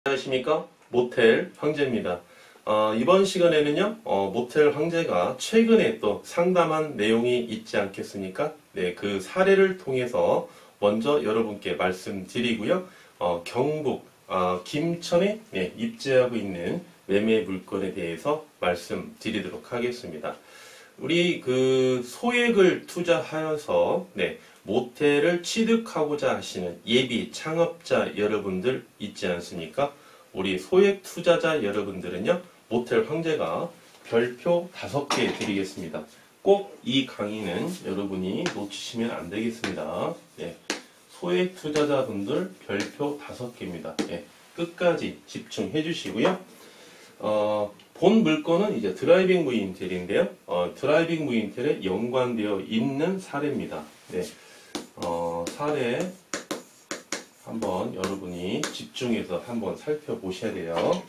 안녕하십니까? 모텔 황제입니다. 이번 시간에는요, 모텔 황제가 최근에 또 상담한 내용이 있지 않겠습니까? 네, 그 사례를 통해서 먼저 여러분께 말씀드리고요. 경북, 김천에 입지하고 있는 매매 물건에 대해서 말씀드리도록 하겠습니다. 우리 그 소액을 투자하여서 모텔을 취득하고자 하시는 예비 창업자 여러분들 있지 않습니까? 우리 소액 투자자 여러분들은요, 모텔 황제가 별표 5개 드리겠습니다. 꼭 이 강의는 여러분이 놓치시면 안 되겠습니다. 소액 투자자분들 별표 5개입니다. 끝까지 집중해 주시고요. 본 물건은 이제 드라이빙 무인텔인데요. 드라이빙 무인텔에 연관되어 있는 사례입니다. 사례 한번 여러분이 집중해서 한번 살펴보셔야 돼요.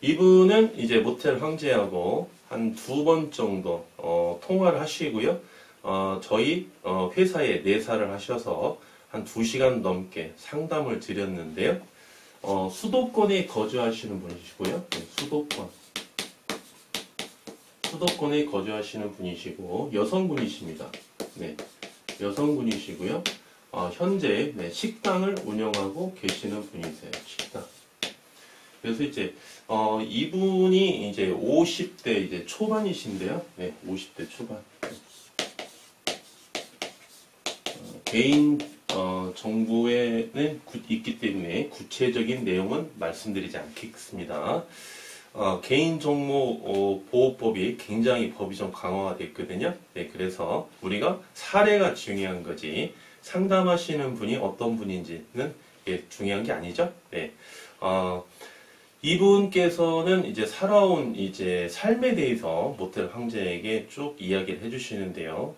이분은 이제 모텔 황제하고 한 2번 정도 통화를 하시고요. 저희 회사에 내사를 하셔서 한 2시간 넘게 상담을 드렸는데요. 수도권에 거주하시는 분이시고요. 수도권에 거주하시는 분이시고 여성분이십니다. 여성분이시고요. 현재 식당을 운영하고 계시는 분이세요. 식당. 그래서 이제 이분이 이제 50대 이제 초반이신데요. 50대 초반. 개인 정보에는 있기 때문에 구체적인 내용은 말씀드리지 않겠습니다. 개인정보 보호법이 굉장히 법이 좀 강화가 됐거든요. 그래서 우리가 사례가 중요한 거지 상담하시는 분이 어떤 분인지는 중요한 게 아니죠. 이분께서는 이제 살아온 이제 삶에 대해서 모텔 황제에게 쭉 이야기를 해주시는데요.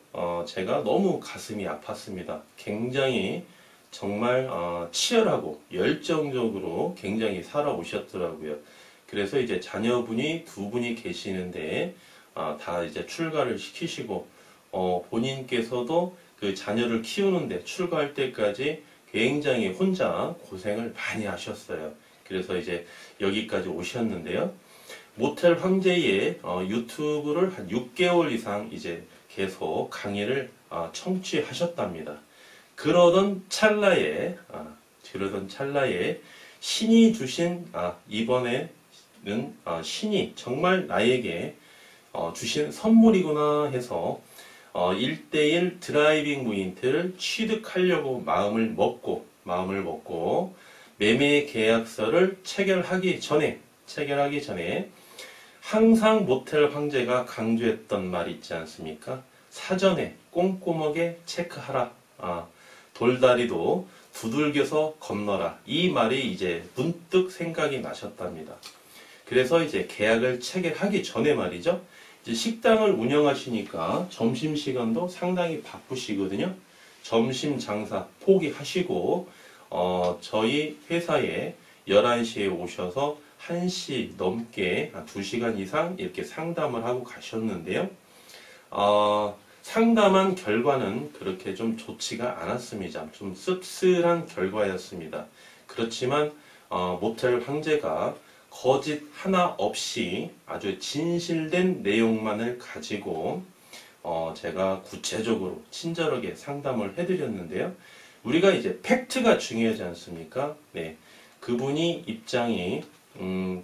제가 너무 가슴이 아팠습니다. 굉장히 정말 치열하고 열정적으로 굉장히 살아오셨더라고요. 그래서 이제 자녀분이 2분이 계시는데 다 이제 출가를 시키시고 본인께서도 그 자녀를 키우는데 출가할 때까지 굉장히 혼자 고생을 많이 하셨어요. 그래서 이제 여기까지 오셨는데요. 모텔 황제의 유튜브를 한 6개월 이상 이제 계속 강의를 청취하셨답니다. 그러던 찰나에 신이 주신 이번에는 신이 정말 나에게 주신 선물이구나 해서 1:1 드라이빙 무인텔을 취득하려고 마음을 먹고 매매 계약서를 체결하기 전에 항상 모텔 황제가 강조했던 말이 있지 않습니까? 사전에 꼼꼼하게 체크하라. 돌다리도 두들겨서 건너라. 이 말이 이제 문득 생각이 나셨답니다. 그래서 이제 계약을 체결하기 전에 말이죠. 이제 식당을 운영하시니까 점심시간도 상당히 바쁘시거든요. 점심 장사 포기하시고 저희 회사에 11시에 오셔서 1시 넘게 2시간 이상 이렇게 상담을 하고 가셨는데요. 상담한 결과는 그렇게 좀 좋지가 않았습니다. 좀 씁쓸한 결과였습니다. 그렇지만 모텔 황제가 거짓 하나 없이 아주 진실된 내용만을 가지고 제가 구체적으로 친절하게 상담을 해드렸는데요. 우리가 이제 팩트가 중요하지 않습니까? 그분이 입장이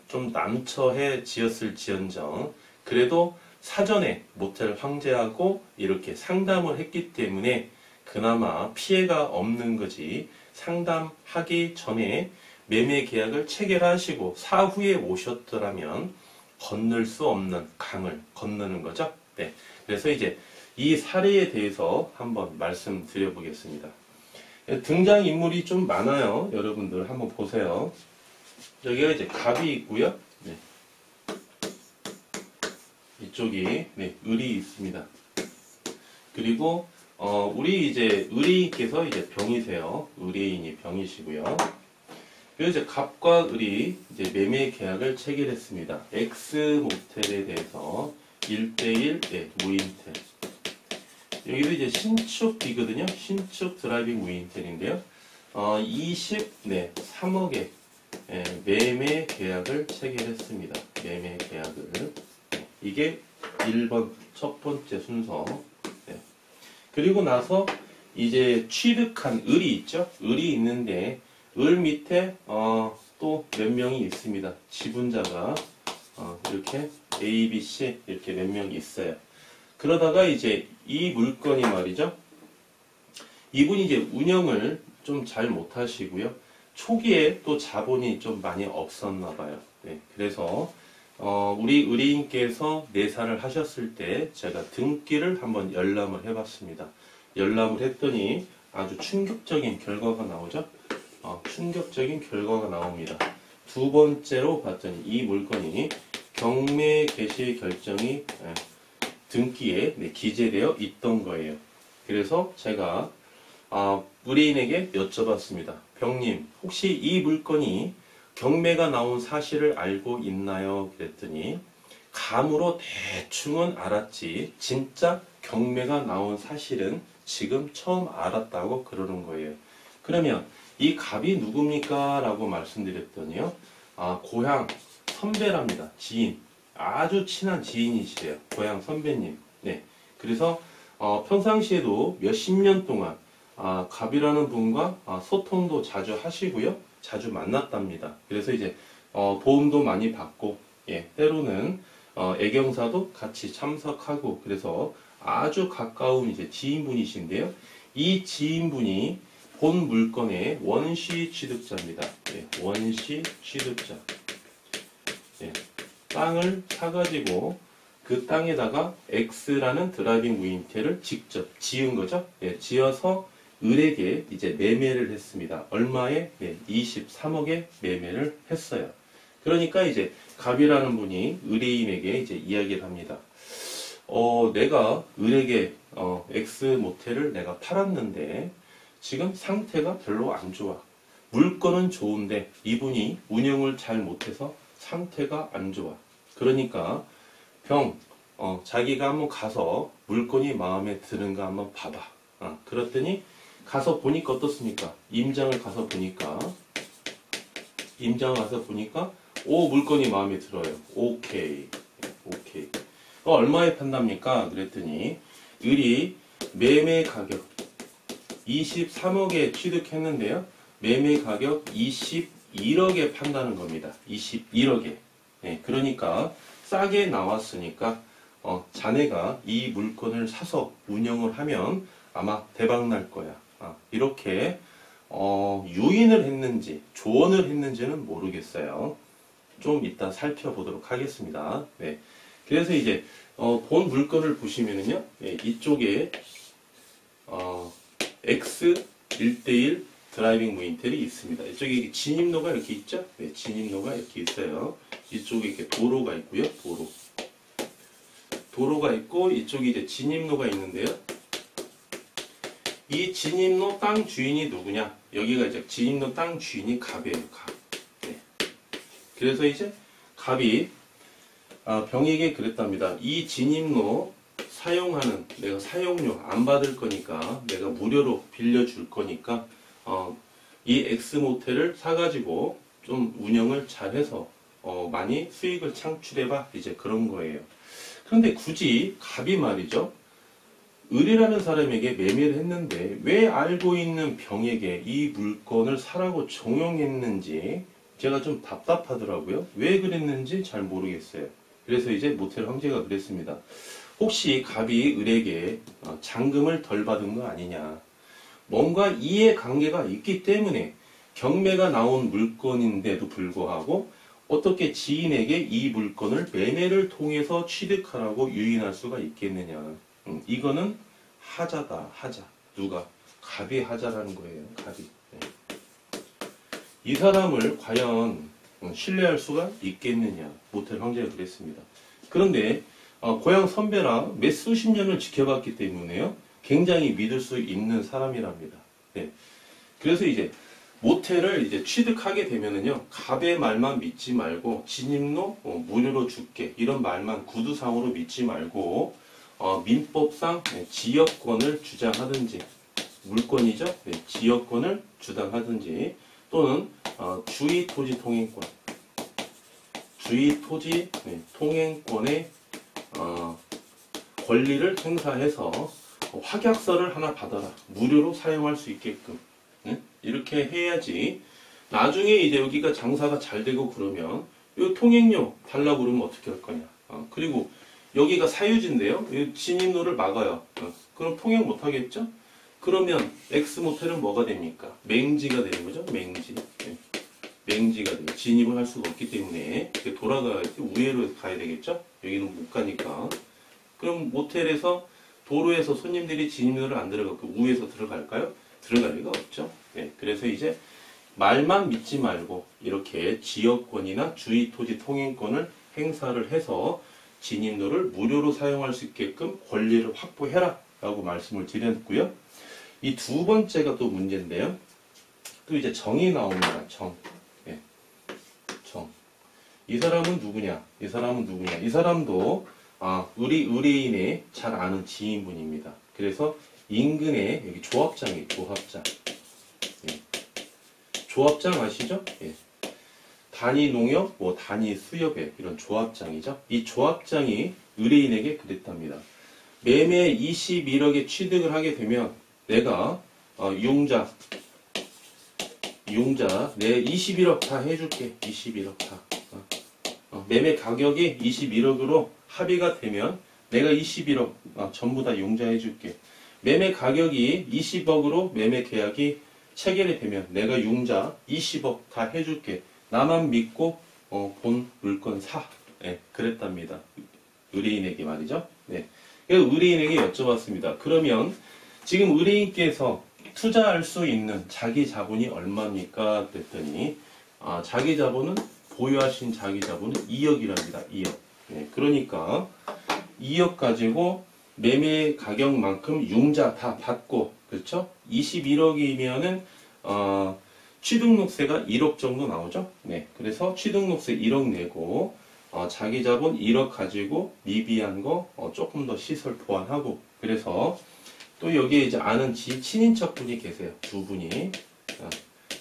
좀 난처해지었을지언정 그래도 사전에 모텔 황제하고 이렇게 상담을 했기 때문에 그나마 피해가 없는 거지 상담하기 전에 매매 계약을 체결하시고 사후에 오셨더라면 건널 수 없는 강을 건너는 거죠. 그래서 이제 이 사례에 대해서 한번 말씀드려 보겠습니다. 등장인물이 좀 많아요. 여러분들 한번 보세요. 여기가 이제 갑이 있고요. 이쪽이 을이 있습니다. 그리고 우리 이제 을이께서 이제 병이세요. 의뢰인이 병이시고요. 그래서 이제 갑과 을이 이제 매매 계약을 체결했습니다. X 모텔에 대해서 1:1 무인텔. 여기도 이제 신축이거든요. 신축 드라이빙 무인텔인데요. 3억에 매매 계약을 체결했습니다. 매매 계약을. 이게 1번 첫 번째 순서. 그리고 나서 이제 취득한 을이 있죠. 을이 있는데 을 밑에 또 몇 명이 있습니다. 지분자가 이렇게 A, B, C 이렇게 몇 명이 있어요. 그러다가 이제 이 물건이 말이죠. 이분이 이제 운영을 좀 잘 못하시고요. 초기에 또 자본이 좀 많이 없었나 봐요. 그래서 우리 의뢰인께서 내사를 하셨을 때 제가 등기를 한번 열람을 해봤습니다. 열람을 했더니 아주 충격적인 결과가 나오죠. 충격적인 결과가 나옵니다. 두 번째로 봤더니 이 물건이 경매 개시 결정이 등기에 기재되어 있던 거예요. 그래서 제가 의뢰인에게 여쭤봤습니다. 병님, 혹시 이 물건이 경매가 나온 사실을 알고 있나요? 그랬더니 감으로 대충은 알았지 진짜 경매가 나온 사실은 지금 처음 알았다고 그러는 거예요. 그러면 이 갑이 누굽니까? 라고 말씀드렸더니요. 고향 선배랍니다. 지인. 아주 친한 지인이시래요. 고향 선배님. 그래서 평상시에도 몇십 년 동안 갑이라는 분과 소통도 자주 하시고요. 자주 만났답니다. 그래서 이제 도움도 많이 받고 때로는 애경사도 같이 참석하고 그래서 아주 가까운 이제 지인분이신데요. 이 지인분이 본 물건의 원시 취득자입니다. 원시 취득자. 땅을 사가지고 그 땅에다가 X라는 드라이빙 무임태를 직접 지은 거죠. 지어서 을에게 이제 매매를 했습니다. 얼마에? 23억에 매매를 했어요. 그러니까 이제 갑이라는 분이 의뢰인에게 이제 이야기를 합니다. 내가 을에게 X 모텔을 내가 팔았는데 지금 상태가 별로 안 좋아. 물건은 좋은데 이분이 운영을 잘 못해서 상태가 안 좋아. 그러니까 자기가 한번 가서 물건이 마음에 드는가 한번 봐봐. 그랬더니 가서 보니까 어떻습니까? 임장을 가서 보니까 물건이 마음에 들어요. 오케이. 얼마에 판답니까? 그랬더니 을이 매매 가격 23억에 취득했는데요. 매매 가격 21억에 판다는 겁니다. 21억에. 그러니까 싸게 나왔으니까 자네가 이 물건을 사서 운영을 하면 아마 대박 날 거야. 이렇게 유인을 했는지 조언을 했는지는 모르겠어요. 좀 이따 살펴보도록 하겠습니다. 그래서 이제 본 물건을 보시면은요. 이쪽에 X 1대1 드라이빙 무인텔이 있습니다. 이쪽에 진입로가 이렇게 있죠? 진입로가 이렇게 있어요. 이쪽에 이렇게 도로가 있고요. 도로가 있고 이쪽에 이제 진입로가 있는데요. 이 진입로 땅 주인이 누구냐? 여기가 이제 진입로 땅 주인이 갑이에요. 갑. 그래서 이제 갑이 병에게 그랬답니다. 이 진입로 사용하는 내가 사용료 안 받을 거니까 내가 무료로 빌려줄 거니까 이 X모텔을 사가지고 좀 운영을 잘해서 많이 수익을 창출해봐. 이제 그런 거예요. 그런데 굳이 갑이 말이죠. 을이라는 사람에게 매매를 했는데 왜 알고 있는 병에게 이 물건을 사라고 종용했는지 제가 좀 답답하더라고요. 왜 그랬는지 잘 모르겠어요. 그래서 이제 모텔 황제가 그랬습니다. 혹시 갑이 을에게 잔금을 덜 받은 거 아니냐. 뭔가 이해관계가 있기 때문에 경매가 나온 물건인데도 불구하고 어떻게 지인에게 이 물건을 매매를 통해서 취득하라고 유인할 수가 있겠느냐. 이거는 하자다. 하자. 누가? 갑이 하자라는 거예요. 갑이. 이 사람을 과연 신뢰할 수가 있겠느냐. 모텔 황제가 그랬습니다. 그런데 고향 선배라 몇 수십 년을 지켜봤기 때문에요. 굉장히 믿을 수 있는 사람이랍니다. 그래서 이제 모텔을 이제 취득하게 되면은요. 갑의 말만 믿지 말고 진입로 무료로 줄게 이런 말만 구두상으로 믿지 말고 민법상 지역권을 주장하든지 물건이죠. 지역권을 주장하든지 또는 주의 토지 통행권. 주의 토지 통행권의 권리를 행사해서 확약서를 하나 받아라. 무료로 사용할 수 있게끔. 이렇게 해야지 나중에 이제 여기가 장사가 잘 되고 그러면 이 통행료 달라고 그러면 어떻게 할 거냐. 그리고 여기가 사유지인데요. 이 진입로를 막아요. 그럼 통행 못 하겠죠? 그러면 X모텔은 뭐가 됩니까? 맹지가 되는 거죠. 맹지. 맹지가 돼요. 진입을 할 수가 없기 때문에 돌아가야지 우회로 가야 되겠죠? 여기는 못 가니까. 그럼 모텔에서 도로에서 손님들이 진입로를 안 들어가고 우회에서 들어갈까요? 들어갈 리가 없죠. 그래서 이제 말만 믿지 말고 이렇게 지역권이나 주의 토지 통행권을 행사를 해서 진입로를 무료로 사용할 수 있게끔 권리를 확보해라 라고 말씀을 드렸고요. 이 두 번째가 또 문제인데요. 또 이제 정이 나옵니다. 정. 정. 이 사람은 누구냐? 이 사람은 누구냐? 이 사람도 우리 의뢰인의 잘 아는 지인분입니다. 그래서 인근에 여기 조합장이 조합장. 조합장 아시죠? 단위 농협, 단위 수협의 이런 조합장이죠. 이 조합장이 의뢰인에게 그랬답니다. 매매 21억에 취득을 하게 되면 내가 융자 내 21억 다 해줄게. 21억 다. 매매 가격이 21억으로 합의가 되면 내가 21억 전부 다 융자해줄게. 매매 가격이 20억으로 매매 계약이 체결이 되면 내가 융자 20억 다 해줄게. 나만 믿고 본 물건 사. 그랬답니다. 의뢰인에게 말이죠. 그래서 의뢰인에게 여쭤봤습니다. 그러면 지금 의뢰인께서 투자할 수 있는 자기 자본이 얼마입니까? 그랬더니 자기 자본은 보유하신 자기 자본은 2억이랍니다. 2억. 그러니까 2억 가지고 매매 가격만큼 융자 다 받고, 그렇죠? 21억이면은 취득록세가 1억 정도 나오죠. 그래서 취득록세 1억 내고 자기 자본 1억 가지고 미비한 거 조금 더 시설 보완하고, 그래서 또 여기에 이제 아는 친인척 분이 계세요. 두 분이.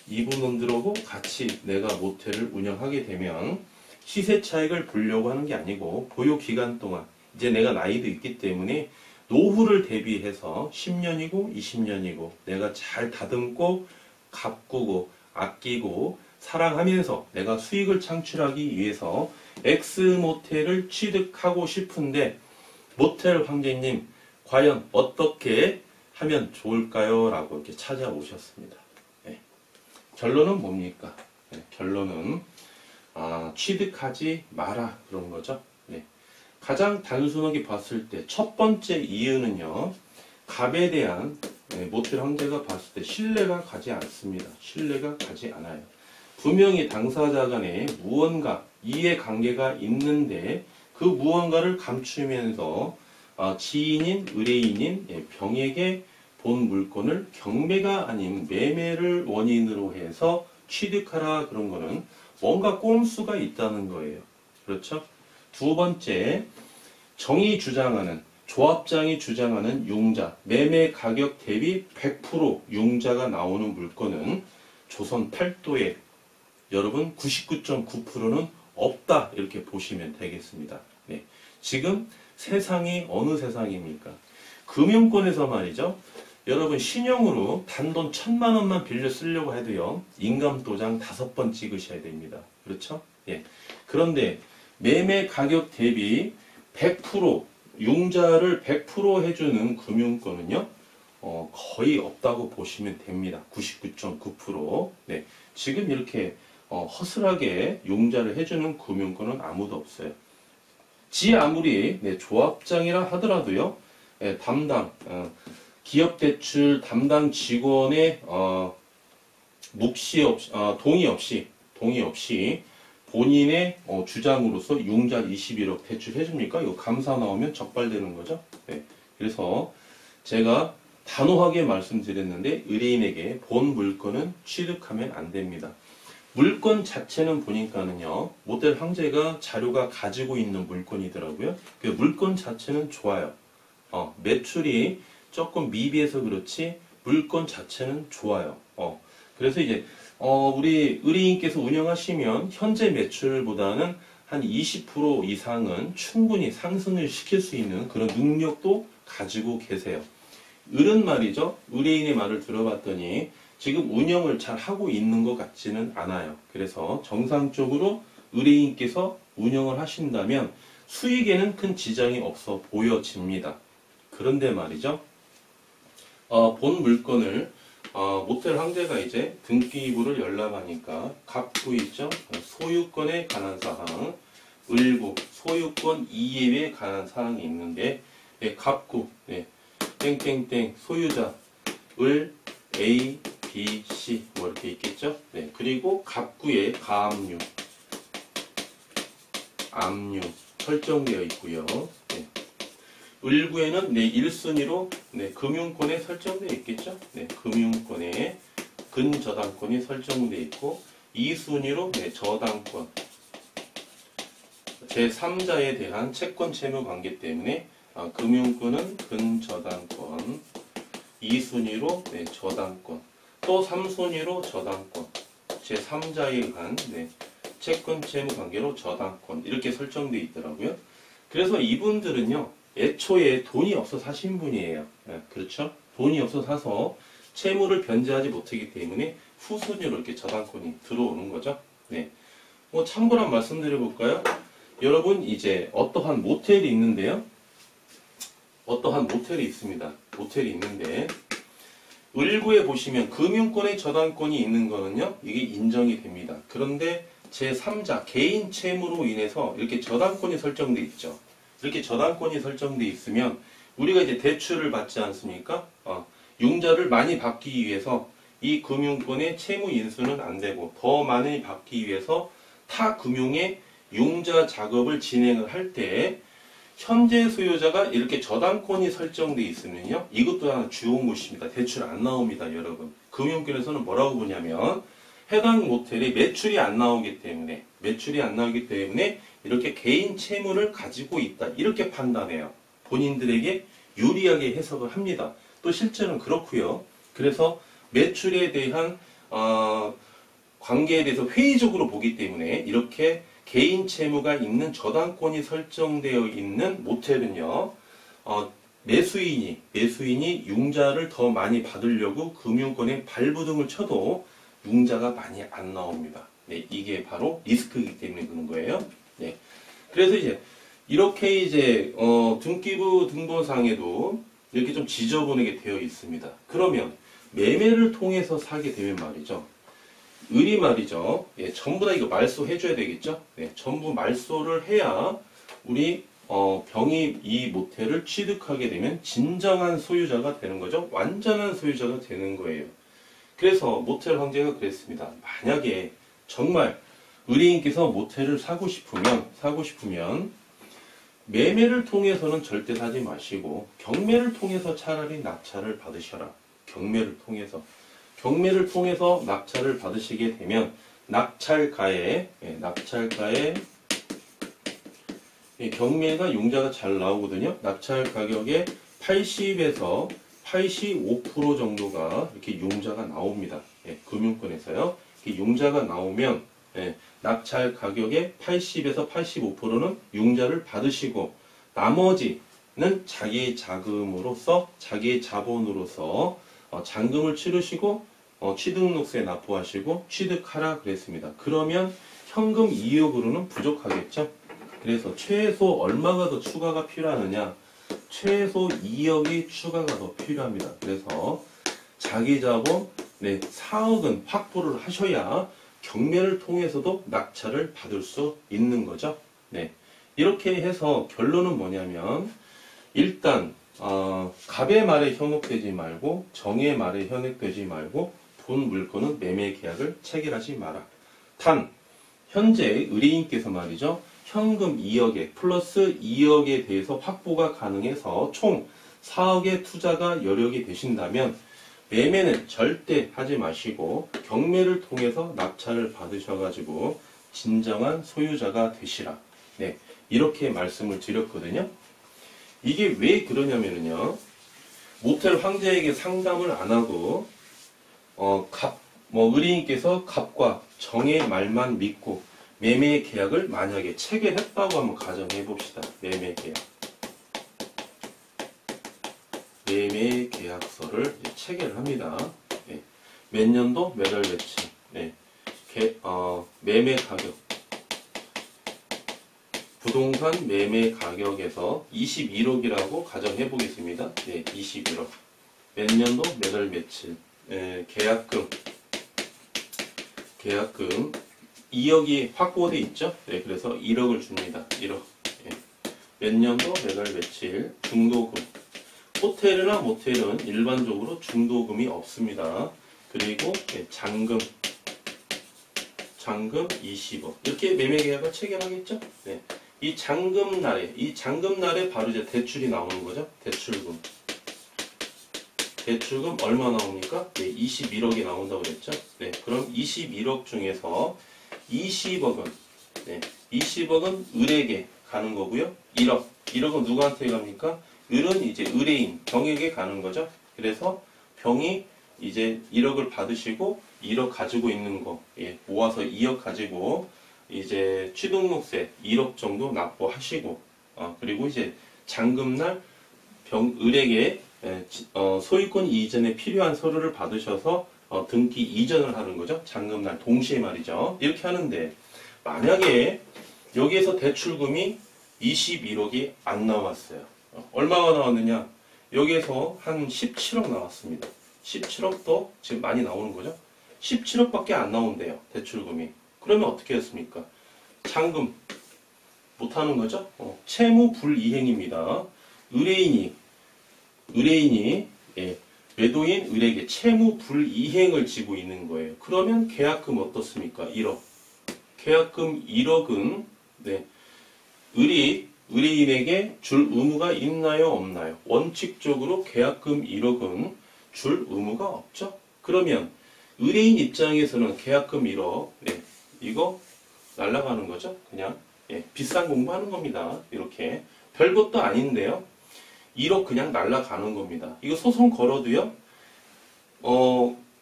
이분들하고 같이 내가 모텔을 운영하게 되면 시세 차익을 보려고 하는 게 아니고 보유 기간 동안 이제 내가 나이도 있기 때문에 노후를 대비해서 10년이고 20년이고 내가 잘 다듬고 가꾸고 아끼고 사랑하면서 내가 수익을 창출하기 위해서 X모텔을 취득하고 싶은데 모텔 황제님 과연 어떻게 하면 좋을까요? 라고 이렇게 찾아오셨습니다. 결론은 뭡니까? 결론은 취득하지 마라 그런 거죠. 가장 단순하게 봤을 때 첫 번째 이유는요. 값에 대한 모텔 황제가 봤을 때 신뢰가 가지 않습니다. 신뢰가 가지 않아요. 분명히 당사자 간에 무언가 이해관계가 있는데 그 무언가를 감추면서 지인인 의뢰인인 병에게 본 물건을 경매가 아닌 매매를 원인으로 해서 취득하라 그런 거는 뭔가 꼼수가 있다는 거예요. 그렇죠? 두 번째, 정이 주장하는 조합장이 주장하는 융자, 매매 가격 대비 100% 융자가 나오는 물건은 조선 8도에 여러분 99.9%는 없다 이렇게 보시면 되겠습니다. 지금 세상이 어느 세상입니까? 금융권에서 말이죠. 여러분 신용으로 단돈 1,000만 원만 빌려 쓰려고 해도요. 인감도장 5번 찍으셔야 됩니다. 그렇죠? 그런데 매매 가격 대비 100% 융자를 100% 해주는 금융권은요. 거의 없다고 보시면 됩니다. 99.9%. 지금 이렇게 허술하게 융자를 해주는 금융권은 아무도 없어요. 아무리 조합장이라 하더라도요. 담당 기업대출 담당 직원의 묵시 없이 동의 없이 본인의 주장으로서 융자 21억 대출해줍니까? 이거 감사 나오면 적발되는 거죠. 그래서 제가 단호하게 말씀드렸는데 의뢰인에게 본 물건은 취득하면 안 됩니다. 물건 자체는 보니까는요. 모텔 황제가 자료가 가지고 있는 물건이더라고요. 그 물건 자체는 좋아요. 매출이 조금 미비해서 그렇지 물건 자체는 좋아요. 그래서 이제 우리 의뢰인께서 운영하시면 현재 매출보다는 한 20% 이상은 충분히 상승을 시킬 수 있는 그런 능력도 가지고 계세요. 을은 말이죠. 의뢰인의 말을 들어봤더니 지금 운영을 잘 하고 있는 것 같지는 않아요. 그래서 정상적으로 의뢰인께서 운영을 하신다면 수익에는 큰 지장이 없어 보여집니다. 그런데 말이죠. 본 물건을 모텔 황제가 이제 등기부를 열람하니까 갑구 있죠. 소유권에 관한 사항, 을구 소유권 이입에 관한 사항이 있는데 갑구 땡땡땡 소유자 을 A, B, C 뭐 이렇게 있겠죠. 그리고 갑구에 가압류, 압류 설정되어 있고요. 을구에는 1순위로 금융권에 설정되어 있겠죠. 금융권에 근저당권이 설정되어 있고 2순위로 저당권 제3자에 대한 채권 채무 관계 때문에 금융권은 근저당권 2순위로 저당권 또 3순위로 저당권 제3자에 의한 채권 채무 관계로 저당권 이렇게 설정되어 있더라고요. 그래서 이분들은요 애초에 돈이 없어 사신 분이에요. 그렇죠? 돈이 없어 사서 채무를 변제하지 못하기 때문에 후순위로 이렇게 저당권이 들어오는 거죠. 참고로 한번 말씀드려 볼까요? 여러분 이제 어떠한 모텔이 있는데요. 어떠한 모텔이 있습니다. 모텔이 있는데 을구에 보시면 금융권의 저당권이 있는 거는요. 이게 인정이 됩니다. 그런데 제3자 개인 채무로 인해서 이렇게 저당권이 설정돼 있죠. 이렇게 저당권이 설정돼 있으면 우리가 이제 대출을 받지 않습니까? 융자를 많이 받기 위해서 이 금융권의 채무 인수는 안 되고 더 많이 받기 위해서 타 금융의 융자 작업을 진행을 할 때 현재 소유자가 이렇게 저당권이 설정돼 있으면요. 이것도 하나 좋은 것입니다. 대출 안 나옵니다, 여러분. 금융권에서는 뭐라고 보냐면 해당 모텔이 매출이 안 나오기 때문에 이렇게 개인 채무를 가지고 있다. 이렇게 판단해요. 본인들에게 유리하게 해석을 합니다. 또 실제로는 그렇고요. 그래서 매출에 대한 관계에 대해서 회의적으로 보기 때문에 이렇게 개인 채무가 있는 저당권이 설정되어 있는 모텔은요. 매수인이 융자를 더 많이 받으려고 금융권에 발부등을 쳐도 융자가 많이 안 나옵니다. 이게 바로 리스크이기 때문에 그런 거예요. 그래서 이렇게 등기부 등본상에도 이렇게 좀 지저분하게 되어 있습니다. 그러면 매매를 통해서 사게 되면 말이죠. 을이 말이죠. 전부 다 이거 말소해줘야 되겠죠. 전부 말소를 해야 우리 병이 이 모텔을 취득하게 되면 진정한 소유자가 되는 거죠. 완전한 소유자가 되는 거예요. 그래서 모텔 황제가 그랬습니다. 만약에 정말 의뢰인께서 모텔을 사고 싶으면 매매를 통해서는 절대 사지 마시고 경매를 통해서 차라리 낙찰을 받으셔라. 경매를 통해서 낙찰을 받으시게 되면 낙찰가에 경매가 융자가 잘 나오거든요. 낙찰 가격의 80에서 85% 정도가 이렇게 융자가 나옵니다. 금융권에서요. 융자가 나오면 낙찰 가격의 80에서 85%는 융자를 받으시고 나머지는 자기 자금으로서 자기 자본으로서 잔금을 치르시고 취득록세 납부하시고 취득하라 그랬습니다. 그러면 현금 2억으로는 부족하겠죠. 그래서 최소 얼마가 더 추가가 필요하느냐? 최소 2억이 추가가 더 필요합니다. 그래서 자기 자본 4억은 확보를 하셔야 경매를 통해서도 낙찰을 받을 수 있는 거죠. 이렇게 해서 결론은 뭐냐면 일단 갑의 말에 현혹되지 말고 정의 말에 현혹되지 말고 본 물건은 매매 계약을 체결하지 마라. 단 현재 의뢰인께서 말이죠. 현금 2억에 플러스 2억에 대해서 확보가 가능해서 총 4억의 투자가 여력이 되신다면 매매는 절대 하지 마시고 경매를 통해서 낙찰을 받으셔가지고 진정한 소유자가 되시라. 이렇게 말씀을 드렸거든요. 이게 왜 그러냐면요. 모텔 황제에게 상담을 안 하고 의뢰인께서 갑과 정의 말만 믿고 매매 계약을 만약에 체결했다고 한번 가정해 봅시다. 매매 계약. 매매 계약서를 체결을 합니다. 네. 몇 년도 몇 월 며칠. 네. 매매 가격. 부동산 매매 가격에서 21억이라고 가정해 보겠습니다. 네, 21억. 몇 년도 몇 월 며칠. 네, 계약금 2억이 확보돼 있죠. 네, 그래서 1억을 줍니다. 1억. 네. 몇 년도 몇 월 며칠. 중도금. 호텔이나 모텔은 일반적으로 중도금이 없습니다. 그리고 네, 잔금 20억. 이렇게 매매 계약을 체결하겠죠. 네. 이 잔금날에 바로 이제 대출이 나오는 거죠. 대출금 얼마 나옵니까? 네, 21억이 나온다고 그랬죠. 네, 그럼 21억 중에서 20억은, 네, 20억은 을에게 가는 거고요. 1억은 누구한테 갑니까? 을은 이제 의뢰인, 병에게 가는 거죠. 그래서 병이 이제 1억을 받으시고 1억 가지고 있는 거, 예, 모아서 2억 가지고 이제 취등록세 1억 정도 납부하시고, 그리고 이제 잔금날 을에게 소유권 이전에 필요한 서류를 받으셔서 등기 이전을 하는 거죠. 잔금날 동시에 말이죠. 이렇게 하는데 만약에 여기에서 대출금이 21억이 안 나왔어요. 얼마가 나왔느냐? 여기에서 한 17억 나왔습니다. 17억도 지금 많이 나오는 거죠. 17억밖에 안 나온대요. 대출금이. 그러면 어떻게 했습니까? 잔금 못하는 거죠. 채무 불이행입니다. 의뢰인이 예, 매도인 을에게 채무 불이행을 지고 있는 거예요. 그러면 계약금 어떻습니까? 1억. 계약금 1억은 네, 의뢰인에게 줄 의무가 있나요? 없나요? 원칙적으로 계약금 1억은 줄 의무가 없죠. 그러면 의뢰인 입장에서는 계약금 1억 네, 이거 날라가는 거죠. 그냥 예, 비싼 공부하는 겁니다. 이렇게 별것도 아닌데요. 1억 그냥 날라가는 겁니다. 이거 소송 걸어도요.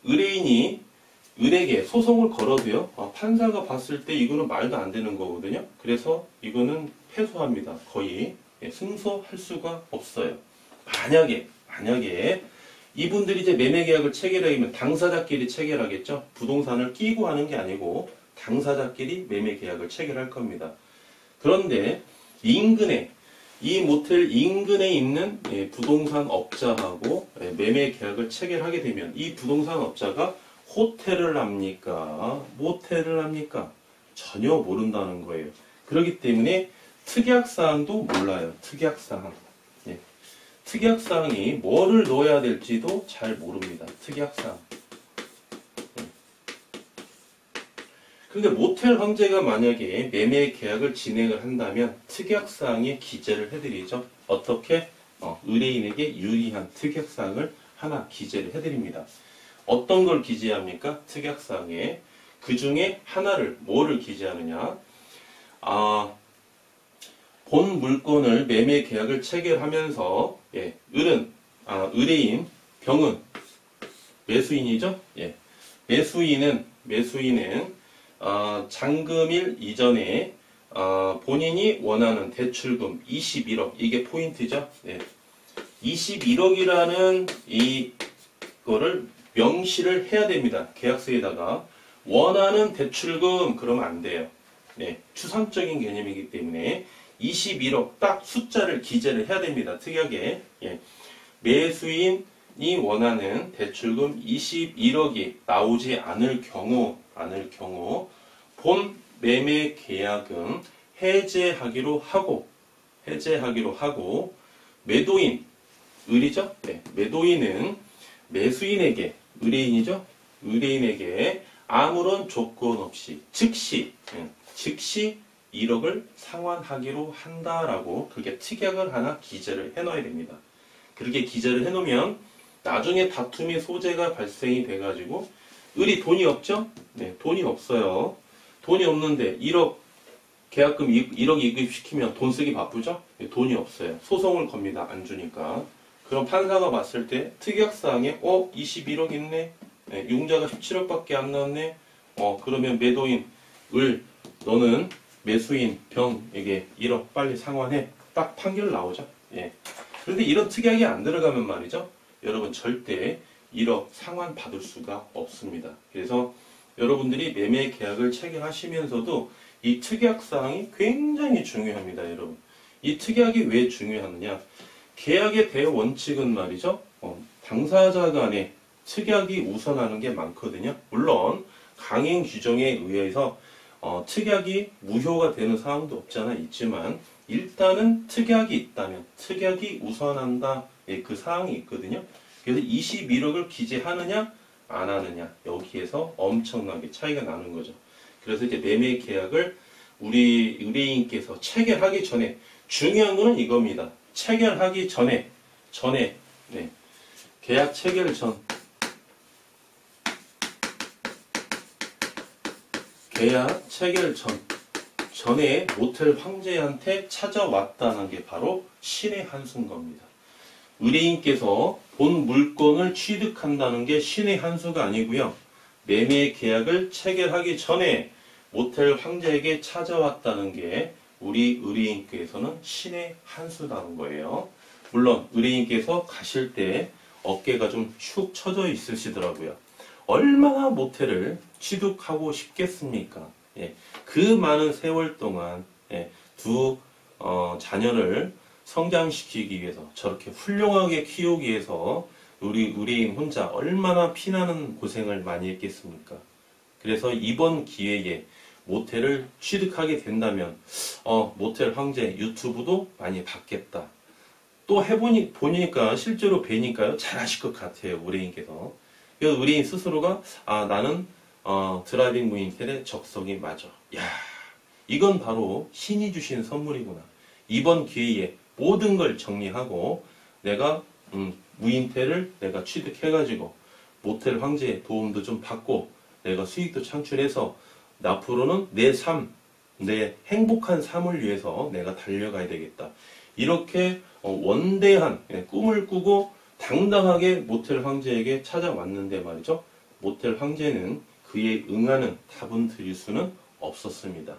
의뢰인이 을에게 소송을 걸어도요. 판사가 봤을 때 이거는 말도 안 되는 거거든요. 그래서 이거는 패소합니다. 거의 예, 승소할 수가 없어요. 만약에 이분들이 이제 매매 계약을 체결하면 당사자끼리 체결하겠죠. 부동산을 끼고 하는 게 아니고 당사자끼리 매매 계약을 체결할 겁니다. 그런데 이 모텔 인근에 있는 부동산 업자하고 매매 계약을 체결하게 되면 이 부동산 업자가 호텔을 합니까? 모텔을 합니까? 전혀 모른다는 거예요. 그렇기 때문에 특약사항도 몰라요. 특약사항. 예. 특약사항이 뭐를 넣어야 될지도 잘 모릅니다. 특약사항. 근데 모텔 황제가 만약에 매매 계약을 진행을 한다면 특약사항에 기재를 해드리죠. 어떻게? 의뢰인에게 유리한 특약사항을 하나 기재를 해드립니다. 어떤 걸 기재합니까? 특약사항에. 그 중에 하나를, 뭐를 기재하느냐? 본 물건을 매매 계약을 체결하면서, 예, 의뢰인, 병은 매수인이죠? 예. 매수인은 잔금일 이전에 본인이 원하는 대출금 21억 이게 포인트죠. 네. 21억이라는 이거를 명시를 해야 됩니다. 계약서에다가 원하는 대출금 그러면 안 돼요. 네. 추상적인 개념이기 때문에 21억 딱 숫자를 기재를 해야 됩니다. 특이하게 예. 매수인이 원하는 대출금 21억이 나오지 않을 경우 본 매매 계약은 해제하기로 하고 매도인 을이죠. 네, 매도인은 매수인에게 의뢰인에게 아무런 조건 없이 즉시 1억을 상환하기로 한다라고 그렇게 특약을 하나 기재를 해놔야 됩니다. 그렇게 기재를 해놓으면 나중에 다툼의 소재가 발생이 돼가지고 을이 돈이 없죠? 네, 돈이 없어요. 돈이 없는데 1억 계약금 1억 이급시키면 돈 쓰기 바쁘죠? 네, 돈이 없어요. 소송을 겁니다. 안 주니까. 그럼 판사가 봤을 때 특약사항에 21억 있네? 네, 융자가 17억밖에 안 나왔네. 그러면 매도인 을 너는 매수인 병에게 1억 빨리 상환해. 딱 판결 나오죠. 예. 그런데 이런 특약이 안 들어가면 말이죠. 여러분 절대 1억 상환 받을 수가 없습니다. 그래서 여러분들이 매매 계약을 체결하시면서도 이 특약 사항이 굉장히 중요합니다, 여러분. 이 특약이 왜 중요하느냐? 계약의 대원칙은 말이죠. 당사자 간에 특약이 우선하는 게 많거든요. 물론 강행 규정에 의해서 특약이 무효가 되는 사항도 없잖아 있지만 일단은 특약이 있다면 특약이 우선한다. 예, 그 사항이 있거든요. 그래서 21억을 기재하느냐 안 하느냐 여기에서 엄청나게 차이가 나는 거죠. 그래서 이제 매매 계약을 우리 의뢰인께서 체결하기 전에 중요한 거는 이겁니다. 체결하기 전에 네, 계약 체결 전 계약 체결 전에 모텔 황제한테 찾아왔다는 게 바로 신의 한 수인 겁니다. 의뢰인께서 본 물건을 취득한다는 게 신의 한 수가 아니고요. 매매 계약을 체결하기 전에 모텔 황제에게 찾아왔다는 게 우리 의뢰인께서는 신의 한 수라는 거예요. 물론 의뢰인께서 가실 때 어깨가 좀 축 처져 있으시더라고요. 얼마나 모텔을 취득하고 싶겠습니까? 예, 그 많은 세월 동안 두 자녀를 성장시키기 위해서 저렇게 훌륭하게 키우기 위해서 우리 의뢰인 혼자 얼마나 피나는 고생을 많이 했겠습니까? 그래서 이번 기회에 모텔을 취득하게 된다면 모텔 황제 유튜브도 많이 받겠다. 또 보니까 실제로 뵈니까요 잘하실 것 같아요, 의뢰인께서. 그래서 의뢰인 스스로가 나는 드라이빙 무인텔의 적성이 맞아. 야, 이건 바로 신이 주신 선물이구나. 이번 기회에 모든 걸 정리하고 내가 무인텔을 내가 취득해가지고 모텔 황제의 도움도 좀 받고 내가 수익도 창출해서 앞으로는 내 삶, 내 행복한 삶을 위해서 내가 달려가야 되겠다. 이렇게 원대한 꿈을 꾸고 당당하게 모텔 황제에게 찾아왔는데 말이죠. 모텔 황제는 그에 응하는 답은 드릴 수는 없었습니다.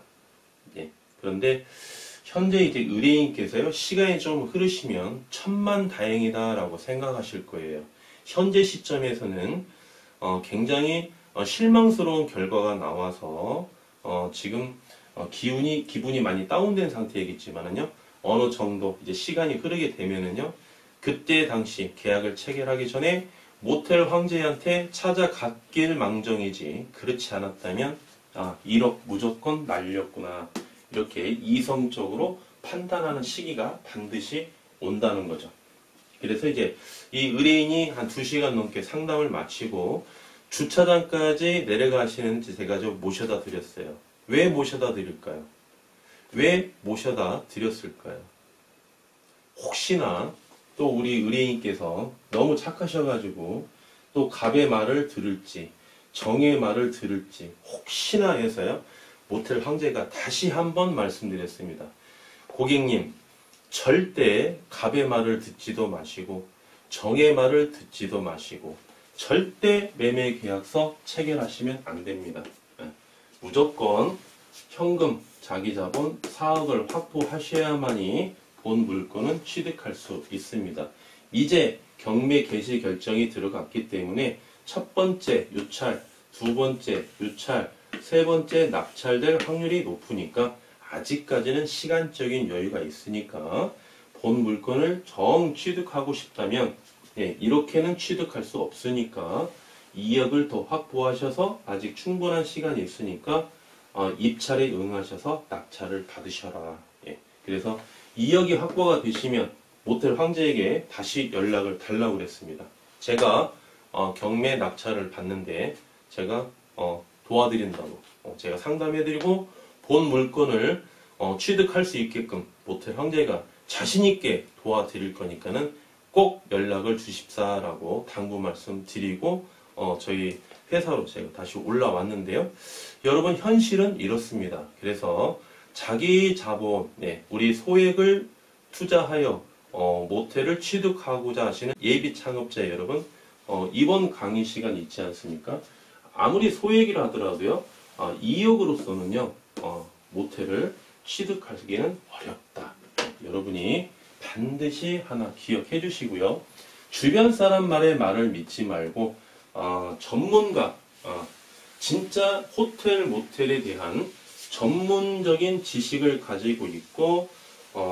예. 그런데 현재 이제 의뢰인께서요, 시간이 좀 흐르시면 천만다행이다라고 생각하실 거예요. 현재 시점에서는 굉장히 실망스러운 결과가 나와서 지금 기분이 많이 다운된 상태이겠지만은요, 어느 정도 이제 시간이 흐르게 되면은요, 그때 당시 계약을 체결하기 전에 모텔 황제한테 찾아갔길 망정이지 그렇지 않았다면 1억 무조건 날렸구나 이렇게 이성적으로 판단하는 시기가 반드시 온다는 거죠. 그래서 이제 이 의뢰인이 한 2시간 넘게 상담을 마치고 주차장까지 내려가시는지 제가 좀 모셔다 드렸어요. 왜 모셔다 드릴까요? 왜 모셔다 드렸을까요? 혹시나 또 우리 의뢰인께서 너무 착하셔가지고 또 갑의 말을 들을지 정의 말을 들을지 혹시나 해서요, 모텔 황제가 다시 한번 말씀드렸습니다. 고객님, 절대 갑의 말을 듣지도 마시고 정의 말을 듣지도 마시고 절대 매매 계약서 체결하시면 안 됩니다. 무조건 현금, 자기자본 4억을 확보하셔야만이 본 물건은 취득할 수 있습니다. 이제 경매 개시 결정이 들어갔기 때문에 첫 번째 유찰, 두 번째 유찰, 세 번째 낙찰될 확률이 높으니까 아직까지는 시간적인 여유가 있으니까 본 물건을 정 취득하고 싶다면 이렇게는 취득할 수 없으니까 2억을 더 확보하셔서 아직 충분한 시간이 있으니까 입찰에 응하셔서 낙찰을 받으셔라. 그래서 2억이 확보가 되시면 모텔 황제에게 다시 연락을 달라고 그랬습니다. 제가 경매 낙찰을 받는데 제가 도와드린다고 제가 상담해드리고 본 물건을 취득할 수 있게끔 모텔 황제가 자신있게 도와드릴 거니까는 꼭 연락을 주십사라고 당부 말씀 드리고 저희 회사로 제가 다시 올라왔는데요. 여러분, 현실은 이렇습니다. 그래서 자기 자본, 우리 소액을 투자하여 모텔을 취득하고자 하시는 예비 창업자 여러분, 이번 강의 시간 있지 않습니까? 아무리 소액이라 하더라도요, 2억으로서는요, 모텔을 취득하기는 어렵다. 여러분이 반드시 하나 기억해 주시고요. 주변 사람 말을 믿지 말고, 전문가, 진짜 호텔, 모텔에 대한 전문적인 지식을 가지고 있고,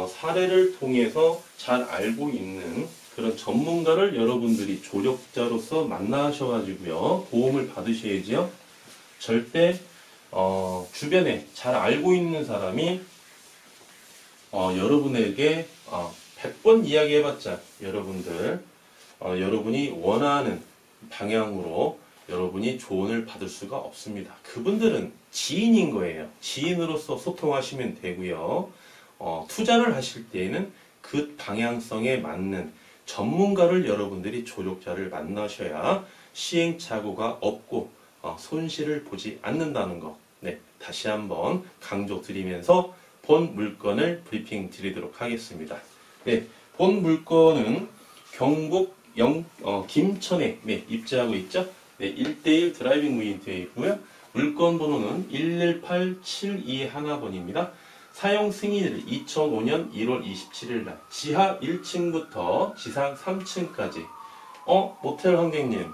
사례를 통해서 잘 알고 있는 그런 전문가를 여러분들이 조력자로서 만나셔가지고요, 도움을 받으셔야지요. 절대, 주변에 잘 알고 있는 사람이, 여러분에게, 100번 이야기해봤자, 여러분이 원하는 방향으로 여러분이 조언을 받을 수가 없습니다. 그분들은 지인인 거예요. 지인으로서 소통하시면 되고요. 투자를 하실 때에는 그 방향성에 맞는 전문가를 여러분들이 조력자를 만나셔야 시행착오가 없고 손실을 보지 않는다는 거. 네, 다시 한번 강조드리면서 본 물건을 브리핑 드리도록 하겠습니다. 네, 본 물건은 경북 김천에 입지하고 있죠. 네, 1대1 드라이빙 무인트에 있고요. 물건 번호는 118721번입니다. 사용 승인일 2005년 1월 27일 날 지하 1층부터 지상 3층까지. 모텔 관객님,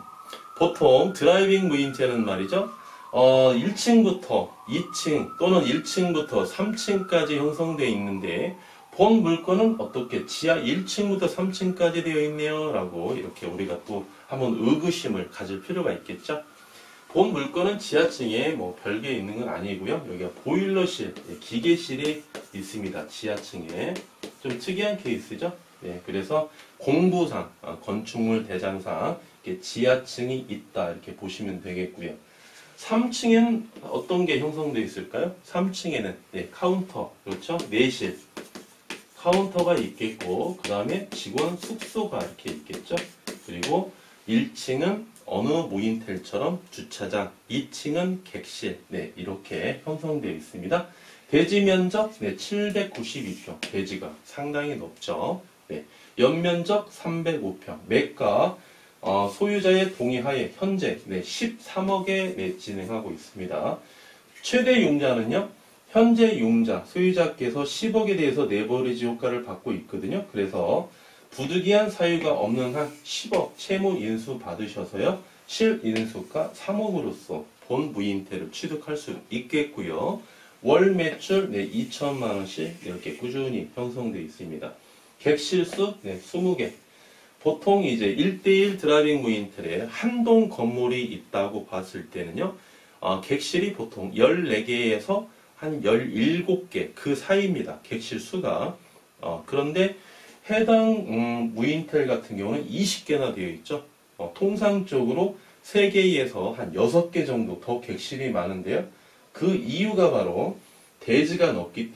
보통 드라이빙 무인트는 말이죠, 1층부터 2층 또는 1층부터 3층까지 형성되어 있는데 본 물건은 어떻게 지하 1층부터 3층까지 되어 있네요 라고 이렇게 우리가 또 한번 의구심을 가질 필요가 있겠죠. 본 물건은 지하층에 별게 있는 건 아니고요. 여기가 보일러실, 기계실이 있습니다. 지하층에. 좀 특이한 케이스죠. 네, 그래서 공부상, 건축물 대장상 이렇게 지하층이 있다 이렇게 보시면 되겠고요. 3층에는 어떤 게 형성되어 있을까요? 3층에는 카운터, 그렇죠? 내실, 카운터가 있겠고, 그 다음에 직원 숙소가 이렇게 있겠죠? 그리고 1층은 어느 모인텔처럼 주차장, 2층은 객실, 이렇게 형성되어 있습니다. 대지 면적 792평, 대지가 상당히 높죠. 연면적 305평, 매가 소유자의 동의하에 현재 13억에 진행하고 있습니다. 최대 융자는요, 현재 융자 소유자께서 10억에 대해서 네버리지 효과를 받고 있거든요. 그래서 부득이한 사유가 없는 한 10억 채무 인수 받으셔서요, 실인수가 3억으로서 본 무인텔을 취득할 수 있겠고요. 월 매출 2천만 원씩 이렇게 꾸준히 형성되어 있습니다. 객실수 20개. 보통 이제 1대1 드라이빙 무인텔에 한동 건물이 있다고 봤을 때는요, 객실이 보통 14개에서 한 17개 그 사이입니다. 객실 수가. 그런데 해당 무인텔 같은 경우는 20개나 되어 있죠. 통상적으로 3개에서 한 6개 정도 더 객실이 많은데요. 그 이유가 바로 대지가 넓기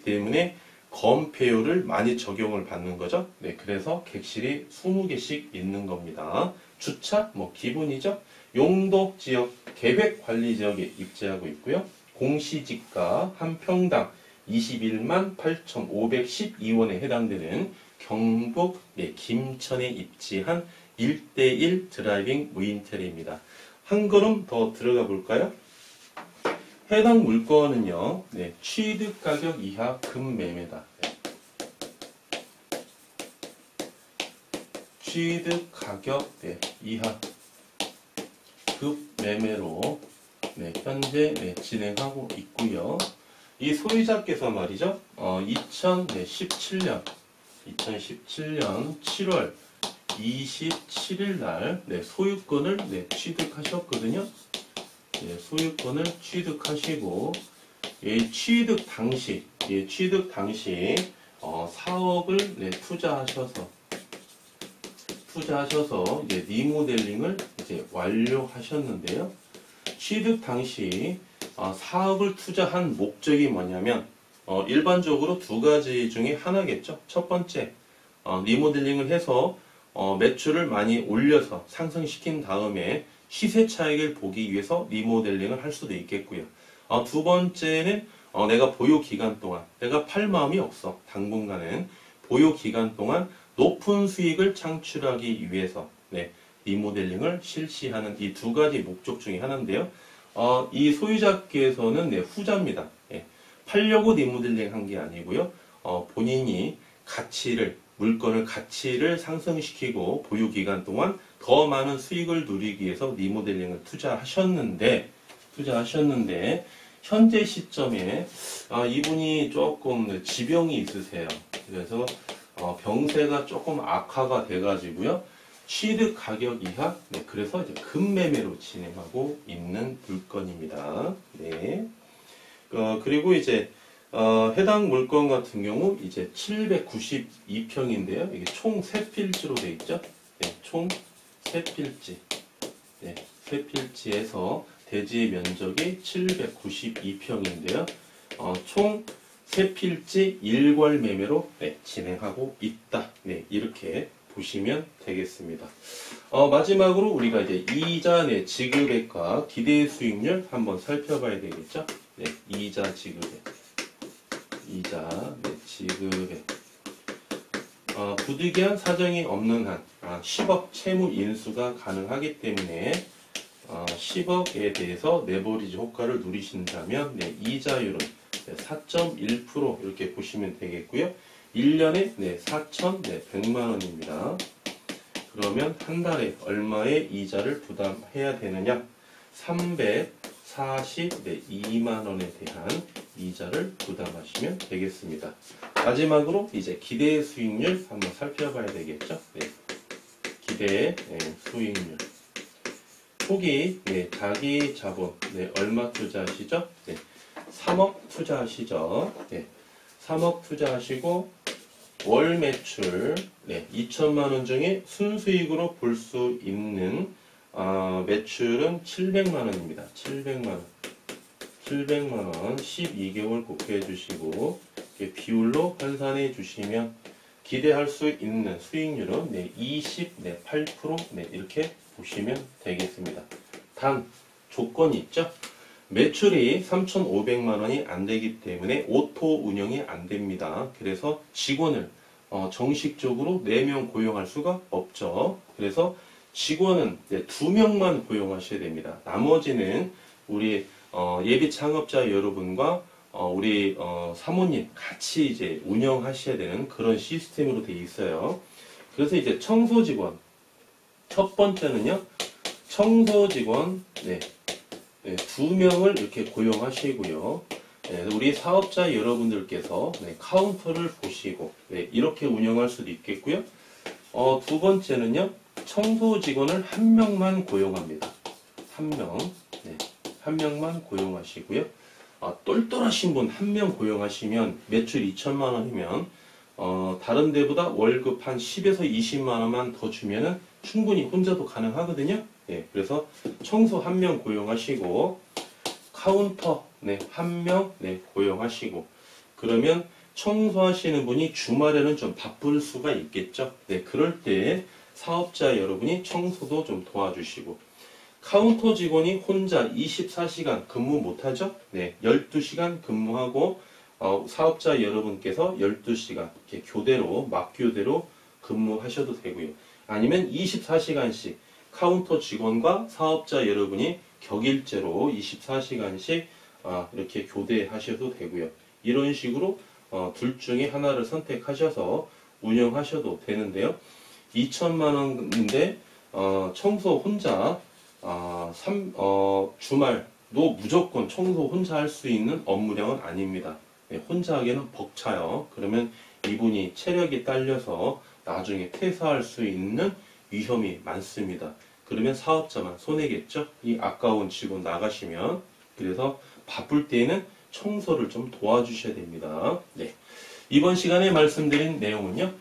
때문에 건폐율을 많이 적용을 받는 거죠. 그래서 객실이 20개씩 있는 겁니다. 주차 기본이죠. 용도 지역 계획관리 지역에 입지하고 있고요. 공시지가 한 평당 21만 8,512원에 해당되는 경북 김천에 입지한 1대1 드라이빙 무인텔입니다. 한 걸음 더 들어가 볼까요? 해당 물건은요, 취득 가격 이하 급매매다. 취득 가격 이하 급매매로 현재 진행하고 있고요. 이 소유자께서 말이죠, 2017년 7월 27일 날 소유권을 취득하셨거든요. 소유권을 취득하시고, 취득 당시 4억을 투자하셔서 이제 리모델링을 이제 완료하셨는데요. 취득 당시 4억을 투자한 목적이 뭐냐면, 일반적으로 두 가지 중에 하나겠죠. 첫 번째, 리모델링을 해서 매출을 많이 올려서 상승시킨 다음에 시세 차익을 보기 위해서 리모델링을 할 수도 있겠고요. 두 번째는 내가 보유 기간 동안 내가 팔 마음이 없어. 당분간은 보유 기간 동안 높은 수익을 창출하기 위해서 네, 리모델링을 실시하는 이 두 가지 목적 중에 하나인데요. 이 소유자께서는 네, 후자입니다. 예, 팔려고 리모델링 한 게 아니고요. 본인이 물건을 가치를 상승시키고 보유 기간 동안 더 많은 수익을 누리기 위해서 리모델링을 투자하셨는데 현재 시점에 이분이 조금 지병이 있으세요. 그래서 병세가 조금 악화가 돼가지고요. 취득 가격 이하, 네, 그래서 이제 급매매로 진행하고 있는 물건입니다. 네. 그리고 이제 해당 물건 같은 경우 이제 792평인데요. 이게 총 3필지로 되어 있죠. 네, 총 3필지. 네, 3필지에서 대지 면적이 792평인데요. 총 3필지 일괄 매매로 네, 진행하고 있다. 네, 이렇게 보시면 되겠습니다. 마지막으로 우리가 이제 이자 내 지급액과 기대 수익률 한번 살펴봐야 되겠죠. 네, 이자 지급액. 이자 내 지급액. 부득이한 사정이 없는 한 10억 채무 인수가 가능하기 때문에 10억에 대해서 레버리지 효과를 누리신다면 네, 이자율은 4.1% 이렇게 보시면 되겠고요. 1년에 네, 4,100만 원입니다. 그러면 한 달에 얼마의 이자를 부담해야 되느냐? 342만 원에 대한 이자를 부담하시면 되겠습니다. 마지막으로 이제 기대 수익률 한번 살펴봐야 되겠죠? 네. 기대 수익률. 초기 자기 자본 얼마 투자하시죠? 3억 투자하시죠. 3억 투자하시고 월 매출 2천만 원 중에 순수익으로 볼 수 있는 매출은 700만 원입니다. 700만 원. 700만 원 12개월 곱해 주시고 비율로 환산해 주시면 기대할 수 있는 수익률은 28% 이렇게 보시면 되겠습니다. 단 조건이 있죠. 매출이 3,500만 원이 안 되기 때문에 오토 운영이 안 됩니다. 그래서 직원을 정식적으로 4명 고용할 수가 없죠. 그래서 직원은 2명만 고용하셔야 됩니다. 나머지는 우리 예비 창업자 여러분과 우리 사모님 같이 이제 운영하셔야 되는 그런 시스템으로 되어 있어요. 그래서 이제 청소 직원 첫 번째는요. 청소 직원 2명을 이렇게 고용하시고요. 우리 사업자 여러분들께서 카운터를 보시고 이렇게 운영할 수도 있겠고요. 두 번째는요. 청소 직원을 1명만 고용합니다. 1명. 한 명만 고용하시고요. 똘똘하신 분 1명 고용하시면 매출 2천만 원이면 다른 데보다 월급 한 10에서 20만 원만 더 주면은 충분히 혼자도 가능하거든요. 그래서 청소 1명 고용하시고 카운터 1명 고용하시고 그러면 청소하시는 분이 주말에는 좀 바쁠 수가 있겠죠. 그럴 때 사업자 여러분이 청소도 좀 도와주시고 카운터 직원이 혼자 24시간 근무 못하죠? 12시간 근무하고 사업자 여러분께서 12시간 이렇게 교대로 막교대로 근무하셔도 되고요. 아니면 24시간씩 카운터 직원과 사업자 여러분이 격일제로 24시간씩 이렇게 교대하셔도 되고요. 이런 식으로 둘 중에 하나를 선택하셔서 운영하셔도 되는데요. 2천만 원인데 청소 혼자 주말도 무조건 청소 혼자 할 수 있는 업무량은 아닙니다. 혼자 하기에는 벅차요. 그러면 이분이 체력이 딸려서 나중에 퇴사할 수 있는 위험이 많습니다. 그러면 사업자만 손해겠죠? 이 아까운 직원 나가시면. 그래서 바쁠 때에는 청소를 좀 도와주셔야 됩니다. 이번 시간에 말씀드린 내용은요.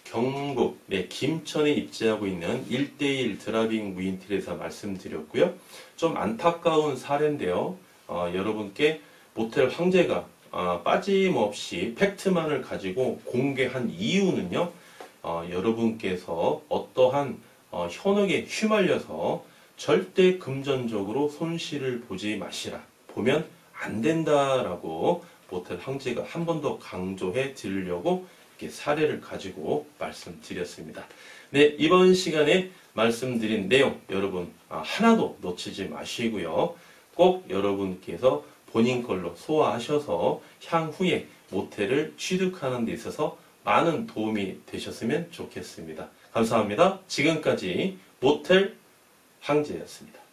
경북 김천에 입지하고 있는 1:1 드라이빙 무인텔에서 말씀드렸고요. 좀 안타까운 사례인데요. 여러분께 모텔 황제가 빠짐없이 팩트만을 가지고 공개한 이유는요. 여러분께서 어떠한 현혹에 휘말려서 절대 금전적으로 손실을 보지 마시라. 보면 안 된다라고 모텔 황제가 한 번 더 강조해 드리려고 이렇게 사례를 가지고 말씀드렸습니다. 네, 이번 시간에 말씀드린 내용 여러분 하나도 놓치지 마시고요. 꼭 여러분께서 본인 걸로 소화하셔서 향후에 모텔을 취득하는 데 있어서 많은 도움이 되셨으면 좋겠습니다. 감사합니다. 지금까지 모텔 황제였습니다.